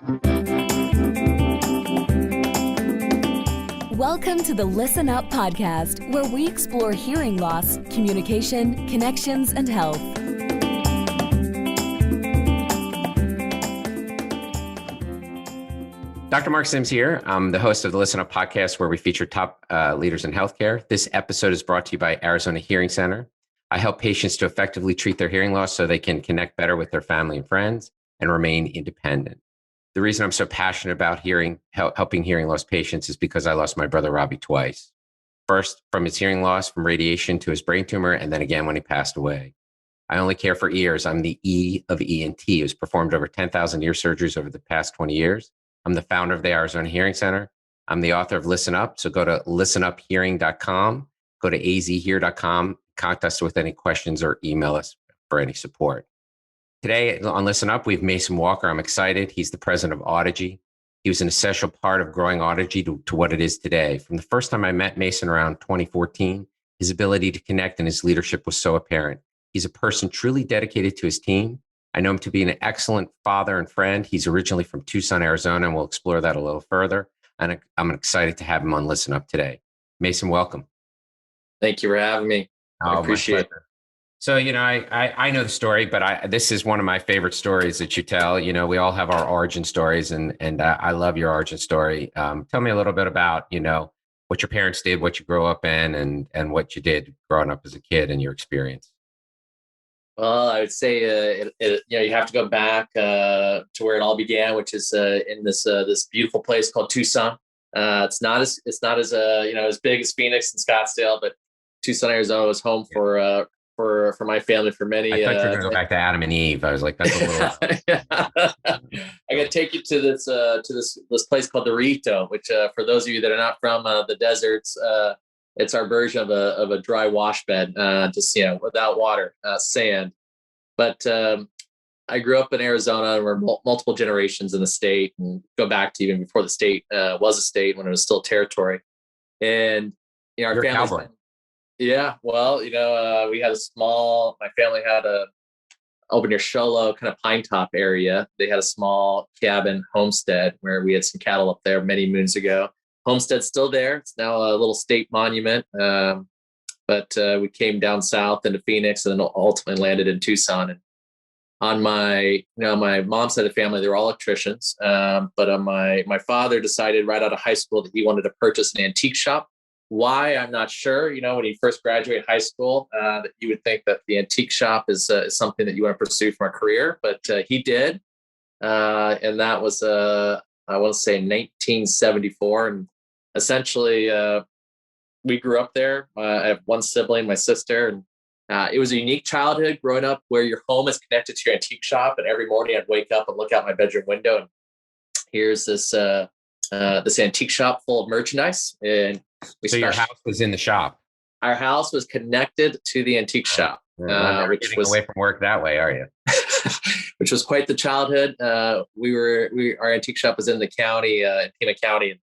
Welcome to the Listen Up podcast, where we explore hearing loss, communication, connections, and health. Dr. Mark Sims here. I'm the host of the Listen Up podcast, where we feature top leaders in healthcare. This episode is brought to you by Arizona Hearing Center. I help patients to effectively treat their hearing loss so they can connect better with their family and friends and remain independent. The reason I'm so passionate about helping hearing loss patients is because I lost my brother Robbie twice. First, from his hearing loss from radiation to his brain tumor, and then again when he passed away. I only care for ears. I'm the E of ENT, who's performed over 10,000 ear surgeries over the past 20 years. I'm the founder of the Arizona Hearing Center. I'm the author of Listen Up. So go to listenuphearing.com, go to azhear.com, contact us with any questions or email us for any support. Today on Listen Up, we have Mason Walker. I'm excited. He's the president of Audigy. He was an essential part of growing Audigy to what it is today. From the first time I met Mason around 2014, his ability to connect and his leadership was so apparent. He's a person truly dedicated to his team. I know him to be an excellent father and friend. He's originally from Tucson, Arizona, and we'll explore that a little further. And I'm excited to have him on Listen Up today. Mason, welcome. Thank you for having me. I appreciate it. So, I know the story, but this is one of my favorite stories that you tell. We all have our origin stories, and I love your origin story. Tell me a little bit about, what your parents did, what you grew up in, and what you did growing up as a kid and your experience. Well, I would say, you have to go back to where it all began, which is in this beautiful place called Tucson. It's not as as big as Phoenix and Scottsdale, but Tucson, Arizona was home for my family for many. I thought you were going to go back to Adam and Eve. I was like, that's a little. I got to take you to this place called the Rito, which for those of you that are not from the deserts, it's our version of a dry wash bed, just without water, sand. But I grew up in Arizona, and we're multiple generations in the state, and go back to even before the state was a state, when it was still territory. And our family. Yeah, well, we had my family had over near Sholo, kind of Pine Top area. They had a small cabin homestead where we had some cattle up there many moons ago. Homestead's still there. It's now a little state monument. But we came down south into Phoenix and then ultimately landed in Tucson. And on my mom's side of the family, they were all electricians. But on my father decided right out of high school that he wanted to purchase an antique shop. Why, I'm not sure. When you first graduate high school, that you would think that the antique shop is something that you want to pursue from a career, but he did. And that was, I want to say 1974. And essentially, we grew up there. I have one sibling, my sister, and it was a unique childhood growing up where your home is connected to your antique shop. And every morning I'd wake up and look out my bedroom window, and here's this antique shop full of merchandise. And your house was in the shop. Our house was connected to the antique shop, which was away from work that way, are you? Which was quite the childhood. Our antique shop was in the county, in Pima County. And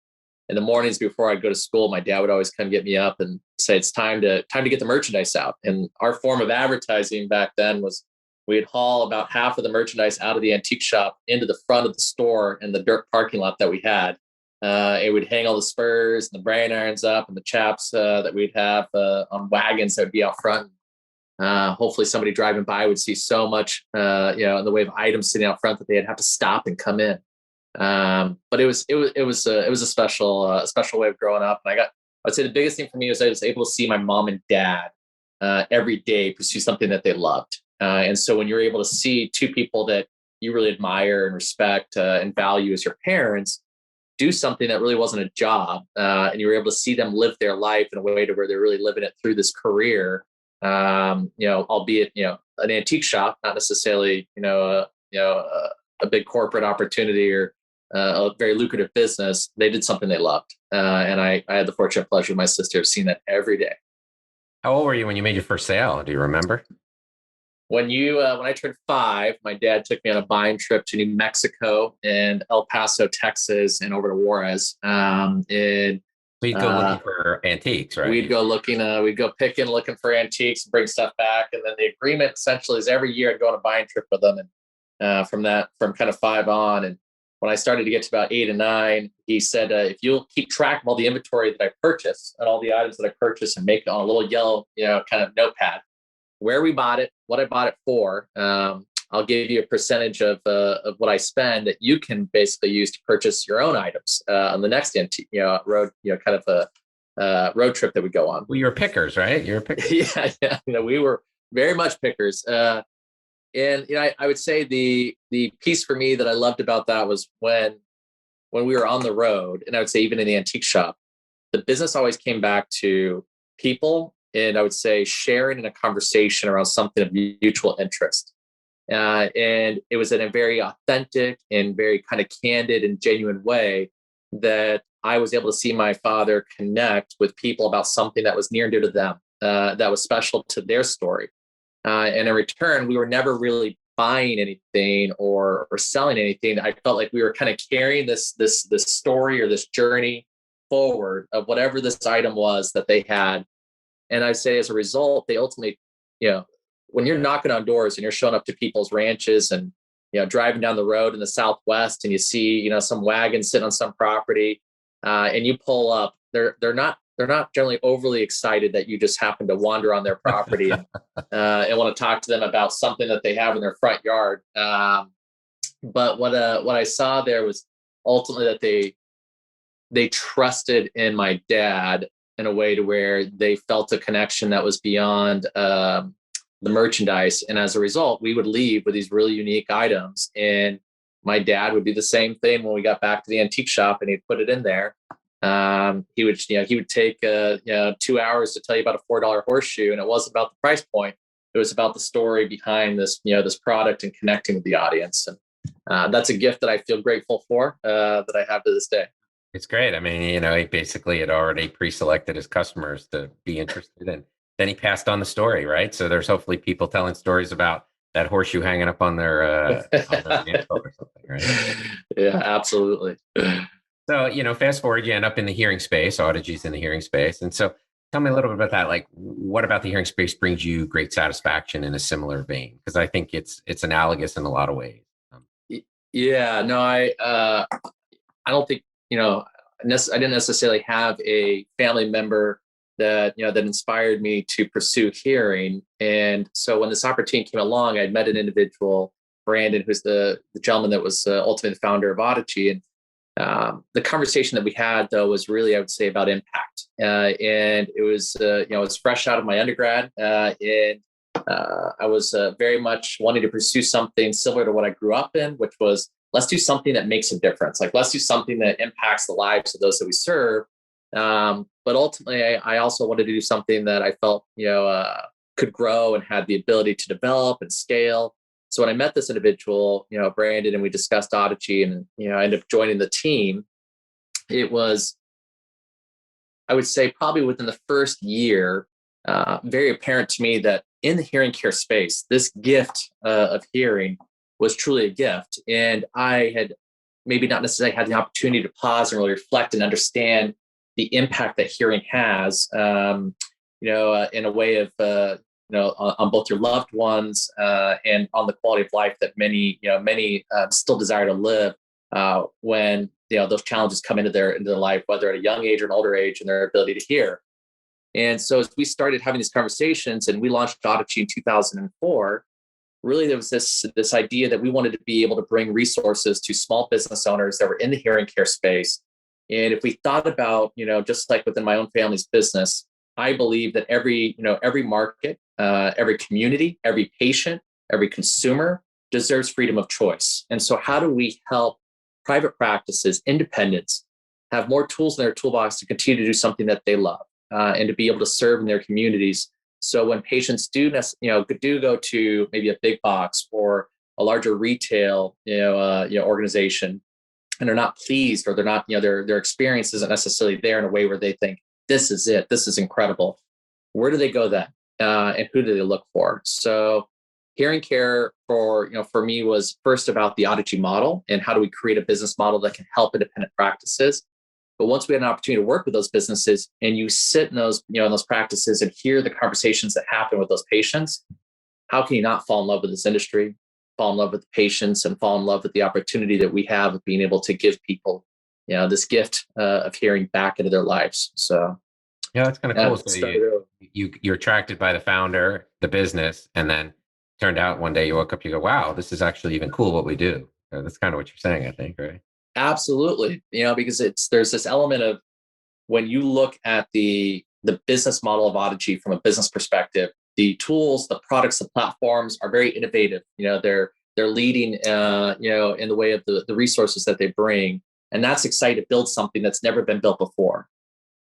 in the mornings before I'd go to school, my dad would always come get me up and say, it's time to get the merchandise out. And our form of advertising back then was we'd haul about half of the merchandise out of the antique shop into the front of the store in the dirt parking lot that we had. It would hang all the spurs and the brain irons up and the chaps that we'd have on wagons that would be out front. Hopefully somebody driving by would see so much, in the way of items sitting out front that they'd have to stop and come in. But it was a special way of growing up. And I'd say the biggest thing for me was I was able to see my mom and dad every day pursue something that they loved. And so when you're able to see two people that you really admire and respect and value as your parents do something that really wasn't a job, and you were able to see them live their life in a way to where they're really living it through this career, albeit, an antique shop, not necessarily, a big corporate opportunity or a very lucrative business. They did something they loved. And I had the fortunate pleasure of my sister of seeing that every day. How old were you when you made your first sale? Do you remember? When I turned 5, my dad took me on a buying trip to New Mexico and El Paso, Texas, and over to Juarez. We'd go looking for antiques, right? We'd go picking, looking for antiques, and bring stuff back. And then the agreement essentially is every year I'd go on a buying trip with them. And from kind of 5 on. And when I started to get to about 8 and 9, he said, if you'll keep track of all the inventory that I purchased and all the items that I purchased and make it on a little yellow, kind of notepad, where we bought it, what I bought it for, I'll give you a percentage of what I spend that you can basically use to purchase your own items on the next road, kind of a road trip that we go on. Well, you're pickers, right? You're a picker. Yeah. We were very much pickers. And I would say the piece for me that I loved about that was when we were on the road, and I would say even in the antique shop, the business always came back to people, and I would say sharing in a conversation around something of mutual interest. And it was in a very authentic and very kind of candid and genuine way that I was able to see my father connect with people about something that was near and dear to them, that was special to their story. And in return, we were never really buying anything or selling anything. I felt like we were kind of carrying this story or this journey forward of whatever this item was that they had. And I say as a result, they ultimately, when you're knocking on doors and you're showing up to people's ranches and, driving down the road in the Southwest and you see, some wagon sitting on some property and you pull up, they're not generally overly excited that you just happen to wander on their property and want to talk to them about something that they have in their front yard. But what I saw there was ultimately that they trusted in my dad in a way to where they felt a connection that was beyond the merchandise. And as a result, we would leave with these really unique items. And my dad would do the same thing when we got back to the antique shop and he'd put it in there. He would take 2 hours to tell you about a $4 horseshoe, and it wasn't about the price point. It was about the story behind this, this product and connecting with the audience. And that's a gift that I feel grateful for, that I have to this day. It's great. I mean, he basically had already pre-selected his customers to be interested in. Then he passed on the story, right? So there's hopefully people telling stories about that horseshoe hanging up on their vehicle or something, right? Yeah, absolutely. So, fast forward, you end up in the hearing space. Audigy's in the hearing space. And so tell me a little bit about that. Like, what about the hearing space brings you great satisfaction in a similar vein? Because I think it's analogous in a lot of ways. Yeah, no, I don't think, I didn't necessarily have a family member that inspired me to pursue hearing. And so when this opportunity came along, I met an individual, Brandon, who's the gentleman that was ultimately the founder of Audigy. And the conversation that we had, though, was really, I would say, about impact. And it was, it was fresh out of my undergrad. And I was very much wanting to pursue something similar to what I grew up in, which was, let's do something that makes a difference. Like, let's do something that impacts the lives of those that we serve. But ultimately, I also wanted to do something that I felt, could grow and had the ability to develop and scale. So when I met this individual, Brandon, and we discussed Audigy, and I ended up joining the team, it was, I would say, probably within the first year, very apparent to me that in the hearing care space, this gift of hearing was truly a gift. And I had maybe not necessarily had the opportunity to pause and really reflect and understand the impact that hearing has, in a way of, on both your loved ones and on the quality of life that many still desire to live when those challenges come into their life, whether at a young age or an older age, and their ability to hear. And so as we started having these conversations, and we launched Audigy in 2004, really there was this idea that we wanted to be able to bring resources to small business owners that were in the hearing care space. And if we thought about, just like within my own family's business, I believe that every market, every community, every patient, every consumer deserves freedom of choice. And so how do we help private practices, independents, have more tools in their toolbox to continue to do something that they love and to be able to serve in their communities? So when patients do go to maybe a big box or a larger retail, organization, and they're not pleased, or they're not, their experience isn't necessarily there in a way where they think, this is it, this is incredible. Where do they go then? And who do they look for? So hearing care for me was first about the Audigy model and how do we create a business model that can help independent practices. But once we had an opportunity to work with those businesses, and you sit in those, in those practices and hear the conversations that happen with those patients, how can you not fall in love with this industry? fall in love with the patients and fall in love with the opportunity that we have of being able to give people, this gift of hearing back into their lives. So Yeah, that's kind of yeah, cool. So you're attracted by the founder, the business, and then turned out one day you woke up, you go, wow, this is actually even cool what we do. That's kind of what you're saying, I think, right? absolutely. Because there's this element of when you look at the business model of Audigy from a business perspective, the tools, the products, the platforms are very innovative. They're leading, in the way of the resources that they bring, and that's exciting to build something that's never been built before.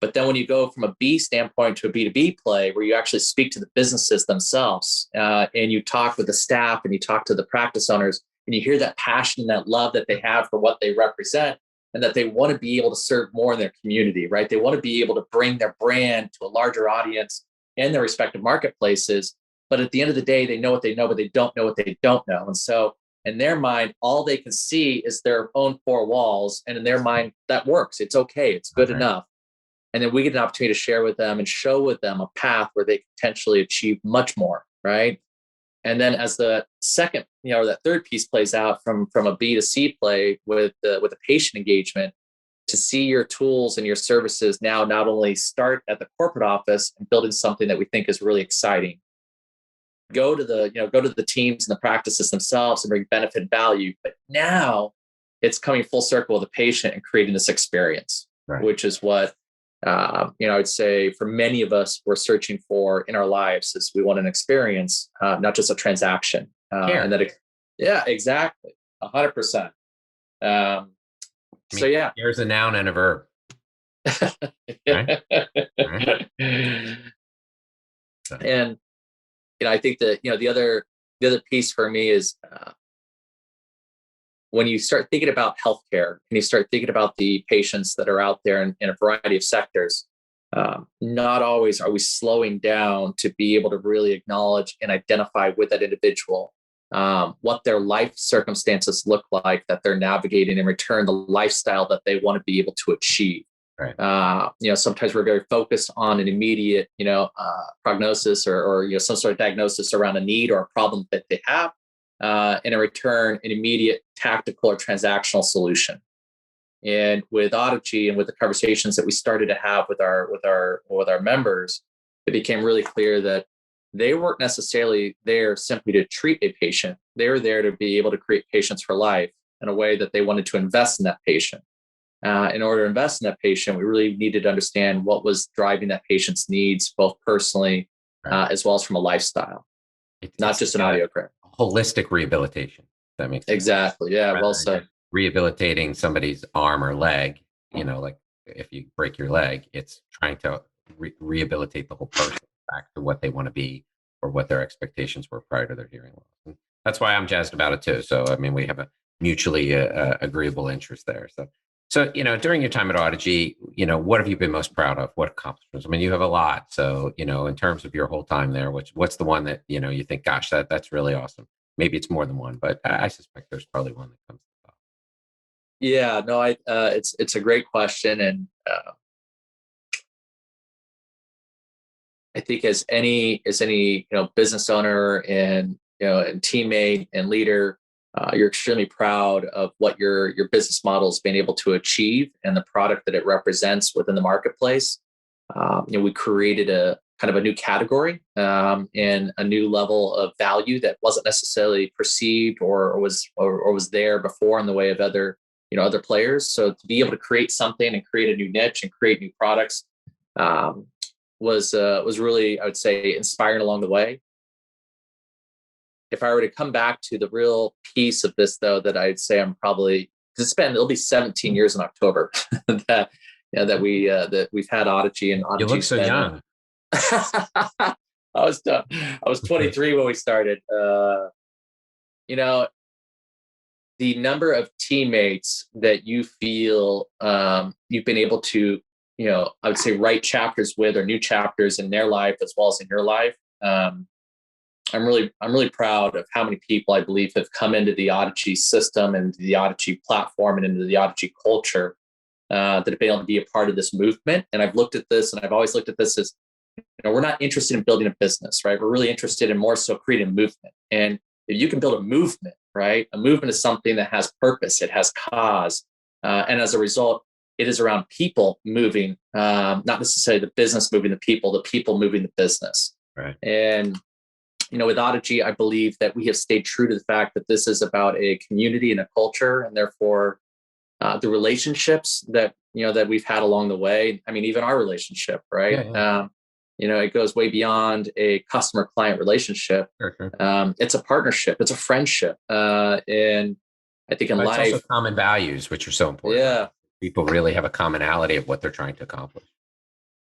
But then when you go from a B standpoint to a B2B play, where you actually speak to the businesses themselves, and you talk with the staff and you talk to the practice owners, and you hear that passion and that love that they have for what they represent, and that they want to be able to serve more in their community, right? They want to be able to bring their brand to a larger audience in their respective marketplaces. But at the end of the day, they know what they know, but they don't know what they don't know. And so in their mind, all they can see is their own four walls. And in their mind, that works. It's okay. It's good enough. And then we get an opportunity to share with them and show with them a path where they can potentially achieve much more, right? And then as the second, that third piece plays out from a B to C play with the patient engagement, to see your tools and your services now not only start at the corporate office and building something that we think is really exciting, go to the teams and the practices themselves and bring benefit and value, but now it's coming full circle with the patient and creating this experience, right, which is what I would say for many of us, we're searching for in our lives is we want an experience, not just a transaction. And that, yeah, exactly. 100%. So yeah, here's a noun and a verb. Right? Right. And, I think that, the other piece for me is, when you start thinking about healthcare and you start thinking about the patients that are out there in a variety of sectors, not always are we slowing down to be able to really acknowledge and identify with that individual what their life circumstances look like that they're navigating, in return the lifestyle that they want to be able to achieve. Right. Sometimes we're very focused on an immediate, prognosis or some sort of diagnosis around a need or a problem that they have. And in return, an immediate tactical or transactional solution. And with Audigy and with the conversations that we started to have with our members, it became really clear that they weren't necessarily there simply to treat a patient. They were there to be able to create patients for life in a way that they wanted to invest in that patient. In order to invest in that patient, we really needed to understand what was driving that patient's needs, both personally, right, as well as from a lifestyle, not just an audiogram. Holistic rehabilitation. That makes sense. Exactly. Yeah. Rather well said. Rehabilitating somebody's arm or leg, like if you break your leg, it's trying to rehabilitate the whole person back to what they want to be or what their expectations were prior to their hearing loss. And that's why I'm jazzed about it too. So, we have a mutually agreeable interest there. So, during your time at Audigy, what have you been most proud of? What accomplishments? You have a lot. So, in terms of your whole time there, what's the one that, you think, gosh, that's really awesome. Maybe it's more than one, but I suspect there's probably one that comes to the top. Yeah, no, it's a great question. And I think as any business owner and teammate and leader, you're extremely proud of what your business model has been able to achieve and the product that it represents within the marketplace. We created a kind of a new category and a new level of value that wasn't necessarily perceived or was there before in the way of other players. So to be able to create something and create a new niche and create new products was really, I would say, inspiring along the way. If I were to come back to the real piece of this, though, that I'd say I'm probably, it'll be 17 years in October that we've had Audigy and Audigy. You look so young. I was 23 when we started. The number of teammates that you feel you've been able to, I would say, write chapters with, or new chapters in their life as well as in your life. I'm really proud of how many people I believe have come into the Audigy system and the Audigy platform and into the Audigy culture that have been able to be a part of this movement. And I've looked at this, and I've always looked at this as, we're not interested in building a business, right? We're really interested in more so creating a movement. And if you can build a movement, right? A movement is something that has purpose, it has cause. And as a result, it is around people moving, not necessarily the business moving the people moving the business. Right. And, with Audigy, I believe that we have stayed true to the fact that this is about a community and a culture, and therefore the relationships that, that we've had along the way. I mean, even our relationship, right? Yeah. It goes way beyond a customer-client relationship. Sure. It's a partnership. It's a friendship. And I think in But life, it's also common values, which are so important. yeah. Right? People really have a commonality of what they're trying to accomplish.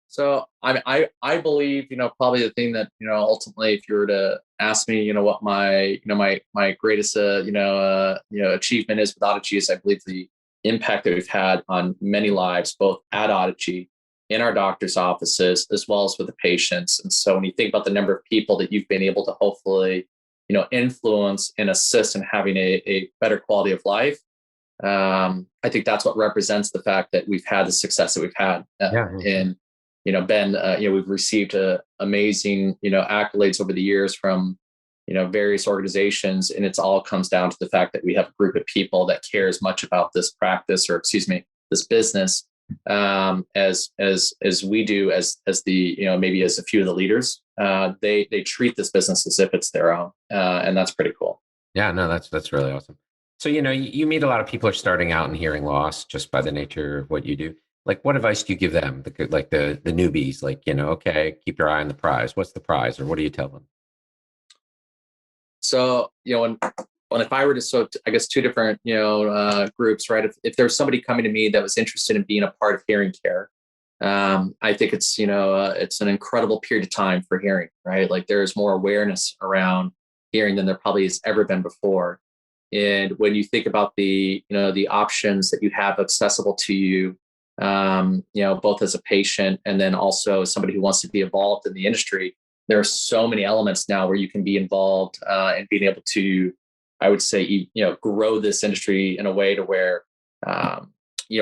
So I believe, probably the thing that, ultimately, if you were to ask me, what my, my greatest, achievement is with Audigy is, I believe, the impact that we've had on many lives, both at Audigy, in our doctor's offices, as well as with the patients. And so when you think about the number of people that you've been able to hopefully, influence and assist in having a better quality of life, I think that's what represents the fact that we've had the success that we've had. And, Ben, we've received amazing, accolades over the years from, various organizations. And it's all comes down to the fact that we have a group of people that care as much about this practice, or this business, as we do, as the, maybe as a few of the leaders. They treat this business as if it's their own. And that's pretty cool. Yeah, no, that's really awesome. So, you meet a lot of people who are starting out in hearing loss just by the nature of what you do. Like, what advice do you give them? The newbies, okay, keep your eye on the prize. What's the prize? Or what do you tell them? So, when if I were to, I guess two different, groups, right? If there's somebody coming to me that was interested in being a part of hearing care, I think it's, it's an incredible period of time for hearing, right? Like, there's more awareness around hearing than there probably has ever been before. And when you think about the, the options that you have accessible to you, both as a patient and then also as somebody who wants to be involved in the industry, there are so many elements now where you can be involved and being able to, I would say, grow this industry in a way to where, we're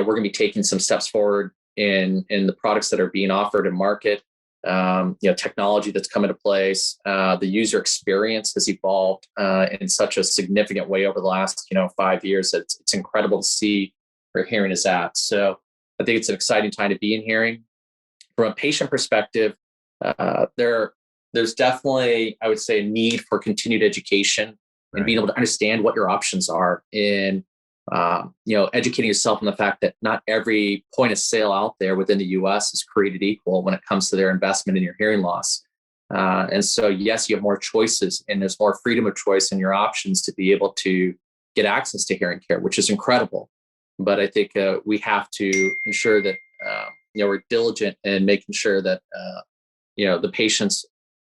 going to be taking some steps forward in the products that are being offered in market, technology that's come into place. The user experience has evolved in such a significant way over the last, 5 years. It's incredible to see where hearing is at. So I think it's an exciting time to be in hearing. From a patient perspective, there's definitely, I would say, a need for continued education and being able to understand what your options are, and educating yourself on the fact that not every point of sale out there within the U.S. is created equal when it comes to their investment in your hearing loss. And so, yes, you have more choices, and there's more freedom of choice in your options to be able to get access to hearing care, which is incredible. But I think we have to ensure that we're diligent in making sure that the patients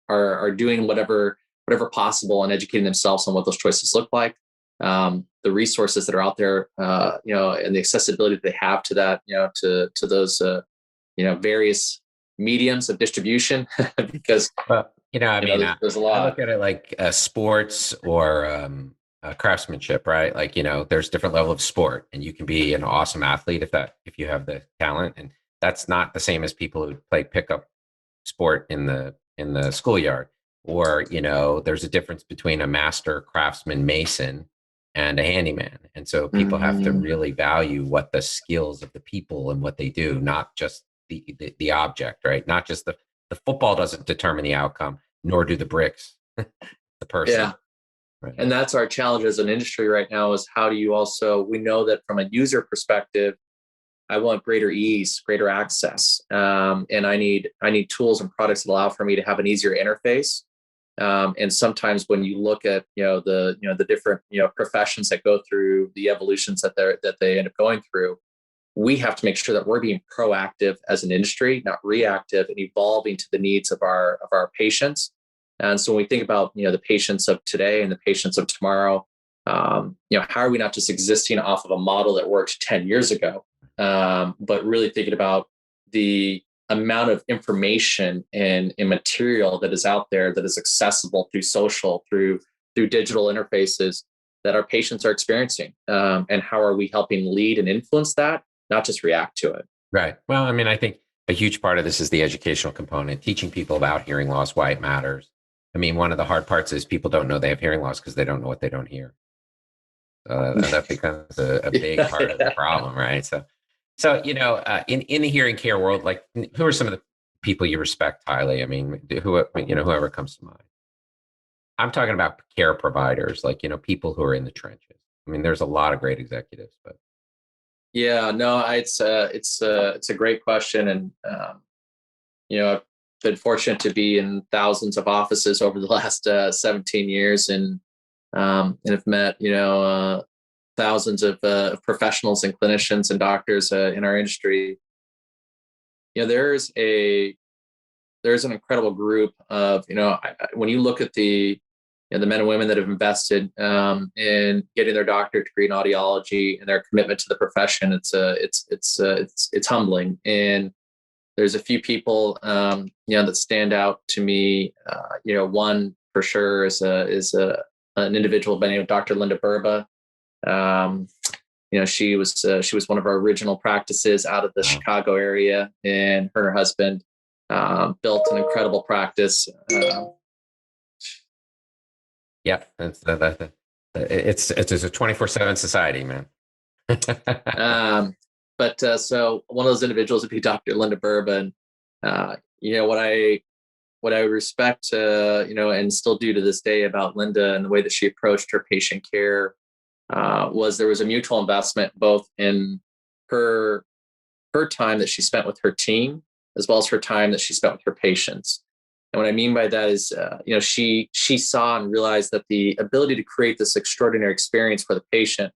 are doing whatever possible and educating themselves on what those choices look like. The resources that are out there, and the accessibility that they have to that, to those, various mediums of distribution, because there's a lot. I look at it like sports or craftsmanship, right? Like, there's different level of sport, and you can be an awesome athlete if you have the talent, and that's not the same as people who play pickup sport in the schoolyard. Or, there's a difference between a master craftsman mason and a handyman. And so people have to really value what the skills of the people and what they do, not just the object, right? Not just the football doesn't determine the outcome, nor do the bricks, the person. Yeah. Right. And that's our challenge as an industry right now, is how do you also, we know that from a user perspective, I want greater ease, greater access. And I need tools and products that allow for me to have an easier interface. And sometimes when you look at, the different, professions that go through the evolutions that they end up going through, we have to make sure that we're being proactive as an industry, not reactive, and evolving to the needs of our patients. And so when we think about, the patients of today and the patients of tomorrow, how are we not just existing off of a model that worked 10 years ago, but really thinking about the amount of information and material that is out there that is accessible through social, through digital interfaces that our patients are experiencing, and how are we helping lead and influence that, not just react to it. Right. Well, I mean, I think a huge part of this is the educational component, teaching people about hearing loss, why it matters, I mean, one of the hard parts is people don't know they have hearing loss because they don't know what they don't hear. And that becomes a big part of the problem, right? So in the hearing care world, like, who are some of the people you respect highly? I mean, whoever comes to mind. I'm talking about care providers, like, people who are in the trenches. I mean, there's a lot of great executives, but Yeah, no, it's a great question, and I've been fortunate to be in thousands of offices over the last 17 years, and have met thousands of professionals and clinicians and doctors in our industry. There's an incredible group of when you look at the men and women that have invested in getting their doctorate degree in audiology and their commitment to the profession. It's humbling. And there's a few people that stand out to me. One for sure is an individual by the name of Dr. Linda Bourbon. She was one of our original practices out of the Chicago area, and her and her husband built an incredible practice. yeah, it's a 24/7 society, man. So one of those individuals would be Dr. Linda Bourbon. What I respect, and still do to this day about Linda and the way that she approached her patient care was there was a mutual investment both in her time that she spent with her team, as well as her time that she spent with her patients. And what I mean by that is, she saw and realized that the ability to create this extraordinary experience for the patient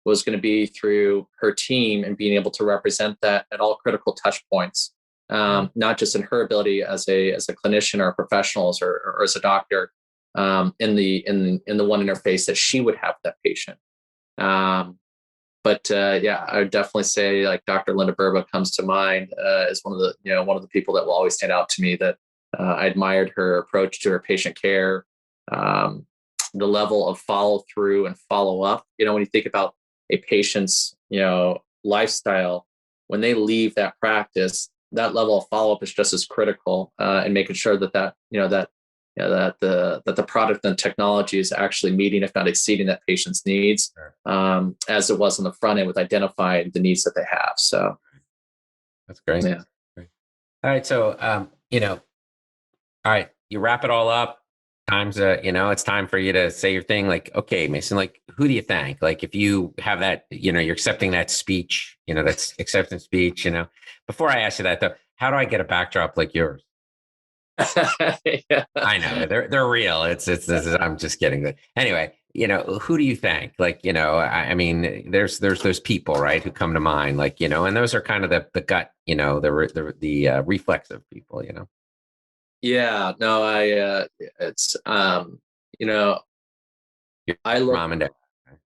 was going to be through her team and being able to represent that at all critical touch points, not just in her ability as a clinician or a professional or as a doctor, in the one interface that she would have with that patient. I would definitely say like Dr. Linda Bourbon comes to mind as one of the people that will always stand out to me, that I admired her approach to her patient care, the level of follow through and follow up. When you think about a patient's lifestyle, when they leave that practice, that level of follow up is just as critical, and making sure that the product and technology is actually meeting, if not exceeding, that patient's needs, as it was on the front end with identifying the needs that they have. So that's great. Yeah. Great. All right. So, all right, you wrap it all up. It's time for you to say your thing. Like, okay, Mason, like, who do you thank? Like, if you have that, you're accepting that speech, that's acceptance speech, before I ask you that though, how do I get a backdrop like yours? Yeah. I know they're real. I'm just kidding. But anyway, who do you thank? Like, I mean, there's those people, right, who come to mind, like, and those are kind of the gut, the reflexive people, Yeah, no, it's, Your I look, mom and dad.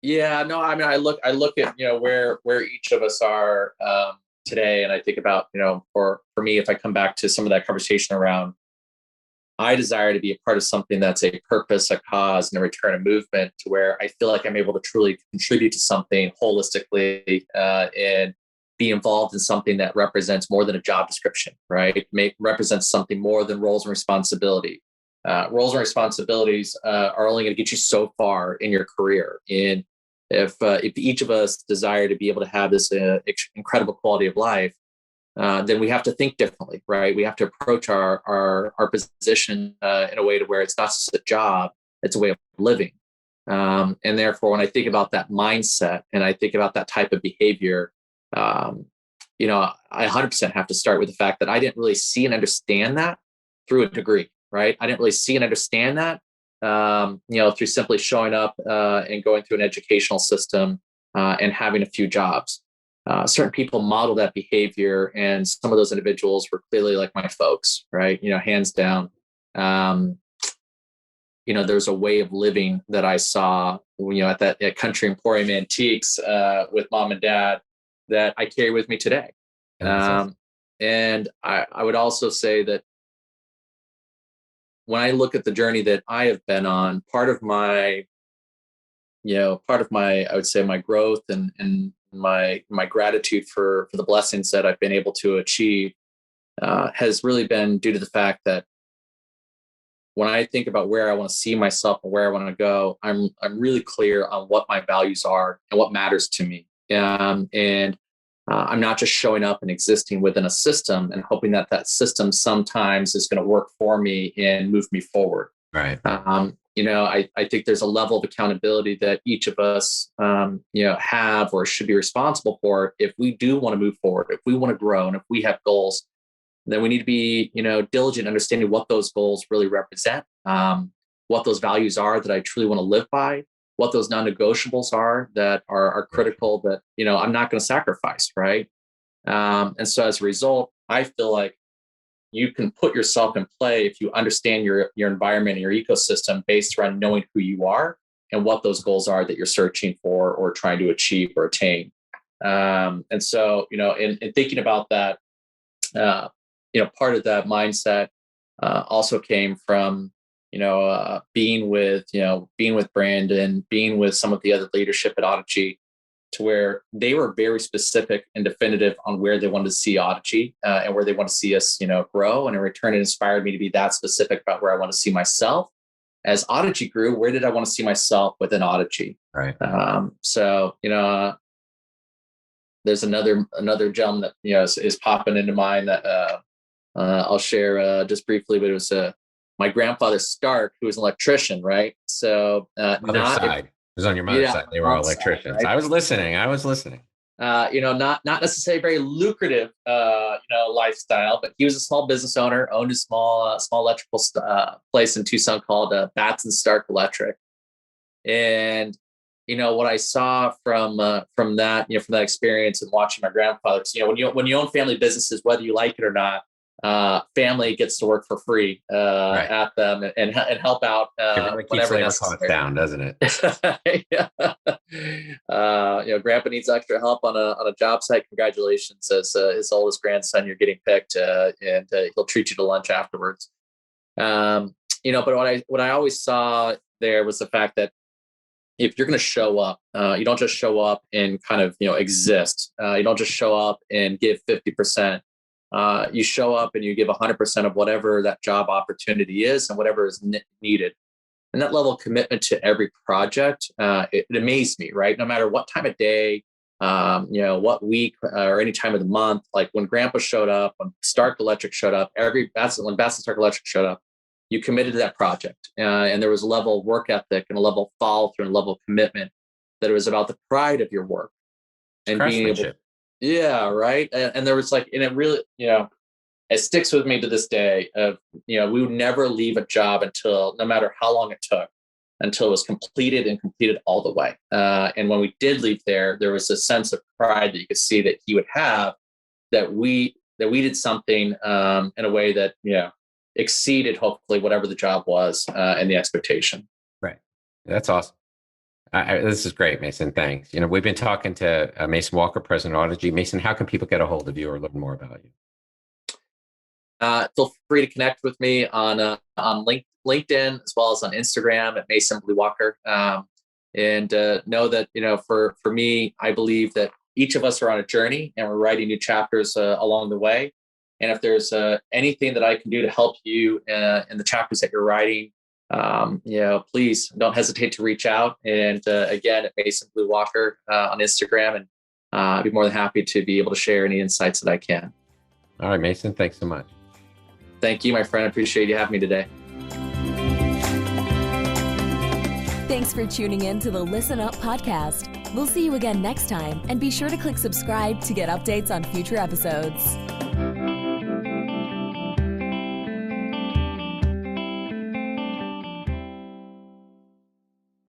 yeah, no, I mean, I look at, where each of us are, today. And I think about, for me, if I come back to some of that conversation around, I desire to be a part of something that's a purpose, a cause, and a return, a movement, to where I feel like I'm able to truly contribute to something holistically, and be involved in something that represents more than a job description, right? Represents something more than roles and responsibility. Roles and responsibilities are only going to get you so far in your career. And if each of us desire to be able to have this incredible quality of life, then we have to think differently, right? We have to approach our position in a way to where it's not just a job, it's a way of living. And therefore, when I think about that mindset and I think about that type of behavior, I 100% have to start with the fact that I didn't really see and understand that through a degree, right? I didn't really see and understand that, through simply showing up and going through an educational system and having a few jobs. Certain people model that behavior, and some of those individuals were clearly like my folks, right? Hands down. There's a way of living that I saw, at Country Emporium Antiques with mom and dad, that I carry with me today. And I would also say that when I look at the journey that I have been on, part of my, I would say, my growth and my gratitude for the blessings that I've been able to achieve has really been due to the fact that when I think about where I want to see myself and where I want to go, I'm really clear on what my values are and what matters to me. I'm not just showing up and existing within a system and hoping that that system sometimes is going to work for me and move me forward. Right. I think there's a level of accountability that each of us, have or should be responsible for. If we do want to move forward, if we want to grow, and if we have goals, then we need to be, diligent in understanding what those goals really represent, what those values are that I truly want to live by, what those non-negotiables are that are critical that, I'm not going to sacrifice. Right. And so as a result, I feel like you can put yourself in play if you understand your environment and your ecosystem based around knowing who you are and what those goals are that you're searching for or trying to achieve or attain. And so, in thinking about that, part of that mindset also came from, being with Brandon, being with some of the other leadership at Audigy, to where they were very specific and definitive on where they wanted to see Audigy and where they want to see us, grow. And in return, it inspired me to be that specific about where I want to see myself. As Audigy grew, where did I want to see myself within Audigy? Right. There's another gem that is popping into mind that I'll share just briefly. But it was my grandfather Stark, who was an electrician, right? So It was on your mother's side. They were all electricians. Right? I was listening. Not necessarily very lucrative, lifestyle, but he was a small business owner, owned a small electrical place in Tucson called Batts and Stark Electric. And, what I saw from that, from that experience and watching my grandfather, when you own family businesses, whether you like it or not, family gets to work for free right. at them and help out whenever necessary. Costs down, doesn't it? Yeah. Grandpa needs extra help on a job site. Congratulations, as his oldest grandson, you're getting picked, and he'll treat you to lunch afterwards. But what I always saw there was the fact that if you're going to show up, you don't just show up and kind of exist. You don't just show up and give 50%. You show up and you give 100% of whatever that job opportunity is and whatever is needed. And that level of commitment to every project, it amazed me, right? No matter what time of day, what week or any time of the month, like when Grandpa showed up, when Stark Electric showed up, when Bass and Stark Electric showed up, you committed to that project. And there was a level of work ethic and a level of follow through and a level of commitment that it was about the pride of your work and being able to. Yeah, right. And there was and it really, it sticks with me to this day of, we would never leave a job until, no matter how long it took, until it was completed all the way. And when we did leave there was a sense of pride that you could see that he would have, that we did something in a way that, exceeded hopefully whatever the job was and the expectation. Right. That's awesome. This is great, Mason. Thanks. We've been talking to Mason Walker, President of Audigy. Mason, how can people get a hold of you or learn more about you? Feel free to connect with me on LinkedIn as well as on Instagram at Mason Blue Walker. And know that for me, I believe that each of us are on a journey and we're writing new chapters along the way. And if there's anything that I can do to help you in the chapters that you're writing, please don't hesitate to reach out. And again, at Mason Blue Walker on Instagram, and I'd be more than happy to be able to share any insights that I can. All right, Mason, thanks so much. Thank you, my friend. I appreciate you having me today. Thanks for tuning in to the Listen Up podcast. We'll see you again next time, and be sure to click subscribe to get updates on future episodes.